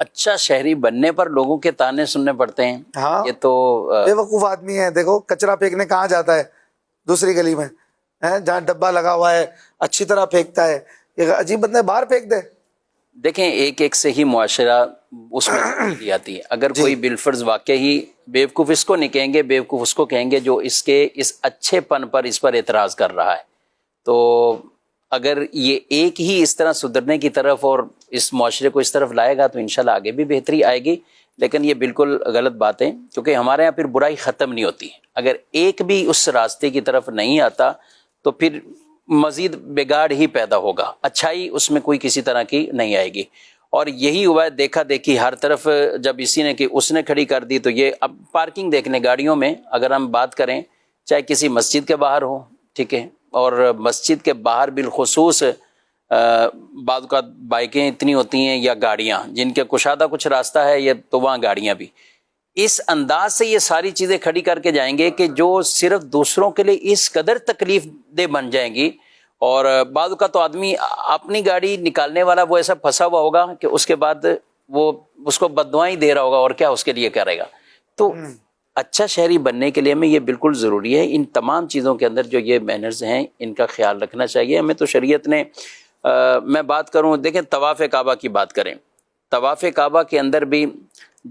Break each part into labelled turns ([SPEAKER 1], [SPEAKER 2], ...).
[SPEAKER 1] اچھا شہری بننے پر لوگوں کے تانے سننے پڑتے ہیں.
[SPEAKER 2] ہاں
[SPEAKER 1] یہ تو
[SPEAKER 2] بے وقوف آدمی ہے. دیکھو کچرا پھینکنے کہاں جاتا ہے؟ دوسری گلی میں جہاں ڈبہ لگا ہوا ہے اچھی طرح پھینکتا ہے. یہ عجیب بندہ ہے، باہر پھینک دے.
[SPEAKER 1] دیکھیں ایک ایک سے ہی معاشرہ اس میں تبدیلی آتی ہے. اگر
[SPEAKER 2] جی.
[SPEAKER 1] کوئی بالفرض واقعی بیوقوف اس کو نہیں کہیں گے، بیوقوف اس کو کہیں گے جو اس کے اس اچھے پن پر اس پر اعتراض کر رہا ہے. تو اگر یہ ایک ہی اس طرح سدھرنے کی طرف اور اس معاشرے کو اس طرف لائے گا تو انشاءاللہ آگے بھی بہتری آئے گی. لیکن یہ بالکل غلط بات ہے، کیونکہ ہمارے یہاں پھر برائی ختم نہیں ہوتی. اگر ایک بھی اس راستے کی طرف نہیں آتا تو پھر مزید بگاڑ ہی پیدا ہوگا، اچھائی اس میں کوئی کسی طرح کی نہیں آئے گی. اور یہی ہوا ہے، دیکھا دیکھی ہر طرف جب اسی نے کہ اس نے کھڑی کر دی تو یہ اب پارکنگ دیکھنے گاڑیوں میں اگر ہم بات کریں، چاہے کسی مسجد کے باہر ہو، ٹھیک ہے، اور مسجد کے باہر بالخصوص بعض اوقات بائکیں اتنی ہوتی ہیں یا گاڑیاں جن کے کشادہ کچھ راستہ ہے، یہ تو وہاں گاڑیاں بھی اس انداز سے یہ ساری چیزیں کھڑی کر کے جائیں گے کہ جو صرف دوسروں کے لیے اس قدر تکلیف دہ بن جائیں گی. اور بعض اوقات تو آدمی اپنی گاڑی نکالنے والا وہ ایسا پھنسا ہوا ہوگا کہ اس کے بعد وہ اس کو بددعائیں دے رہا ہوگا اور کیا اس کے لیے کرے گا. تو اچھا شہری بننے کے لیے ہمیں یہ بالکل ضروری ہے، ان تمام چیزوں کے اندر جو یہ مینرز ہیں ان کا خیال رکھنا چاہیے ہمیں. تو شریعت نے میں بات کروں، دیکھیں طواف کعبہ کی بات کریں، طواف کعبہ کے اندر بھی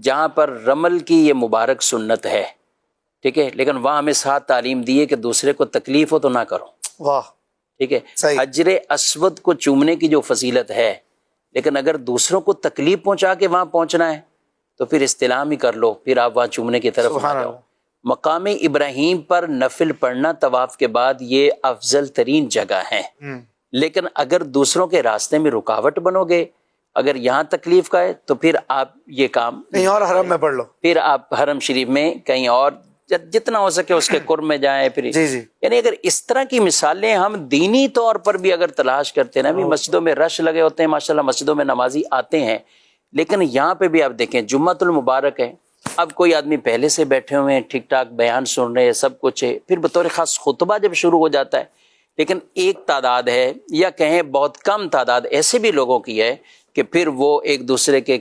[SPEAKER 1] جہاں پر رمل کی یہ مبارک سنت ہے، ٹھیک ہے، لیکن وہاں ہمیں ساتھ تعلیم دی ہے کہ دوسرے کو تکلیف ہو تو نہ کرو.
[SPEAKER 2] واہ،
[SPEAKER 1] ٹھیک ہے.
[SPEAKER 2] صحیح.
[SPEAKER 1] حجر اسود کو چومنے کی جو فضیلت ہے، لیکن اگر دوسروں کو تکلیف پہنچا کے وہاں پہنچنا ہے تو پھر استلام ہی کر لو، پھر آپ وہاں چومنے کی طرف نہ
[SPEAKER 2] سبحان
[SPEAKER 1] جاؤ.
[SPEAKER 2] اللہ.
[SPEAKER 1] مقام ابراہیم پر نفل پڑھنا طواف کے بعد یہ افضل ترین جگہ ہے. لیکن اگر دوسروں کے راستے میں رکاوٹ بنو گے، اگر یہاں تکلیف کا ہے تو پھر آپ یہ کام
[SPEAKER 2] کہیں اور حرم میں پڑھ لو،
[SPEAKER 1] پھر آپ حرم شریف میں کہیں اور جتنا ہو سکے اس کے قرب میں جائیں. پھر
[SPEAKER 2] جی جی.
[SPEAKER 1] یعنی اگر اس طرح کی مثالیں ہم دینی طور پر بھی اگر تلاش کرتے ہیں نا، بھی مسجدوں میں رش لگے ہوتے ہیں ماشاءاللہ، مسجدوں میں نمازی آتے ہیں، لیکن یہاں پہ بھی آپ دیکھیں جمعۃ المبارک ہے، اب کوئی آدمی پہلے سے بیٹھے ہوئے ہیں، ٹھیک ٹھاک بیان سن رہے ہیں، سب کچھ ہے، پھر بطور خاص خطبہ جب شروع ہو جاتا ہے، لیکن ایک تعداد ہے یا کہیں بہت کم تعداد ایسے بھی لوگوں کی ہے کہ پھر وہ ایک دوسرے کے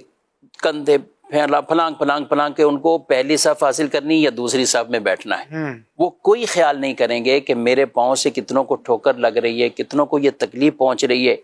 [SPEAKER 1] کندھے پھلانگ کے ان کو پہلی صف حاصل کرنی یا دوسری صف میں بیٹھنا ہے. وہ کوئی خیال نہیں کریں گے کہ میرے پاؤں سے کتنوں کو ٹھوکر لگ رہی ہے، کتنوں کو یہ تکلیف پہنچ رہی ہے.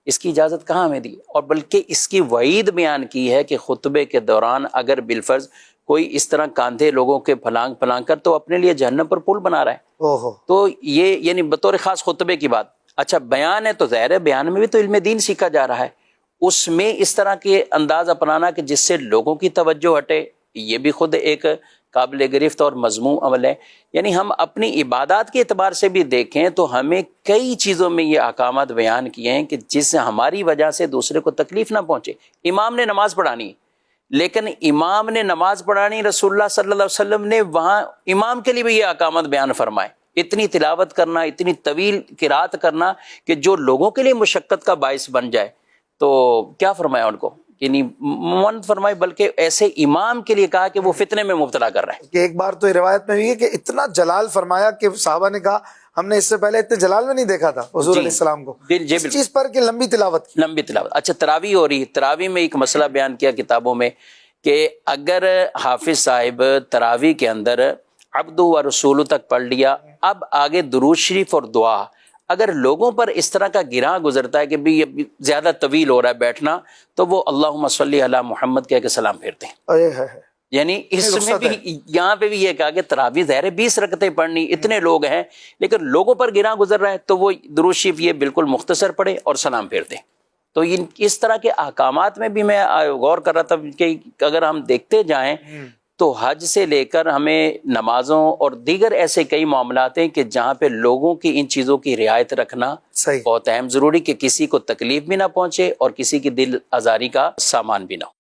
[SPEAKER 1] اس کی اجازت کہاں ہمیں دی؟ اور بلکہ اس کی وعید بیان کی ہے کہ خطبے کے دوران اگر بالفرض کوئی اس طرح کاندھے لوگوں کے پھلانگ کر تو اپنے لیے جہنم پر پل بنا رہا ہے. تو یہ یعنی بطور خاص خطبے کی بات. اچھا بیان ہے تو ظاہر ہے بیان میں بھی تو علم دین سیکھا جا رہا ہے، اس میں اس طرح کے انداز اپنانا کہ جس سے لوگوں کی توجہ ہٹے، یہ بھی خود ایک قابل گرفت اور مذموم عمل ہے. یعنی ہم اپنی عبادات کے اعتبار سے بھی دیکھیں تو ہمیں کئی چیزوں میں یہ احکامات بیان کیے ہیں کہ جس سے ہماری وجہ سے دوسرے کو تکلیف نہ پہنچے. امام نے نماز پڑھانی، لیکن امام نے نماز پڑھانی، رسول اللہ صلی اللہ علیہ وسلم نے وہاں امام کے لیے بھی یہ احکامات بیان فرمائے. اتنی تلاوت کرنا، اتنی طویل قرات کرنا کہ جو لوگوں کے لیے مشقت کا باعث بن جائے. تو کیا فرمایا ان کو؟ یعنی من فرمائے، بلکہ ایسے امام کے لیے کہا کہ وہ فتنے میں مبتلا کر رہے ہیں.
[SPEAKER 2] کہ ایک بار تو روایت میں بھی ہے کہ اتنا جلال فرمایا کہ صحابہ نے کہا ہم نے اس سے پہلے اتنے جلال میں نہیں دیکھا تھا حضور علیہ السلام کو، اس چیز پر کہ لمبی تلاوت کی.
[SPEAKER 1] لمبی تلاوت. اچھا تراویح ہو رہی، تراویح میں ایک مسئلہ بیان کیا کتابوں میں کہ اگر حافظ صاحب تراویح کے اندر عبدہ و رسولہ تک پڑھ لیا، اب آگے درود شریف اور دعا، اگر لوگوں پر اس طرح کا گراں گزرتا ہے کہ بھی یہ زیادہ طویل ہو رہا ہے بیٹھنا، تو وہ اللہم صلی علی محمد کہہ کے سلام پھیرتے ہیں. یعنی اس میں بھی یہاں پہ بھی یہ کہا کہ تراویح ظاہر 20 رکعتیں پڑھنی، اتنے لوگ ہیں، لیکن لوگوں پر گراں گزر رہا ہے تو وہ درود شریف یہ بالکل مختصر پڑھے اور سلام پھیرتے ہیں. تو اس طرح کے احکامات میں بھی میں غور کر رہا تھا کہ اگر ہم دیکھتے جائیں تو حج سے لے کر ہمیں نمازوں اور دیگر ایسے کئی معاملات ہیں کہ جہاں پہ لوگوں کی ان چیزوں کی رعایت رکھنا بہت اہم ضروری، کہ کسی کو تکلیف بھی نہ پہنچے اور کسی کی دل آزاری کا سامان بھی نہ ہو.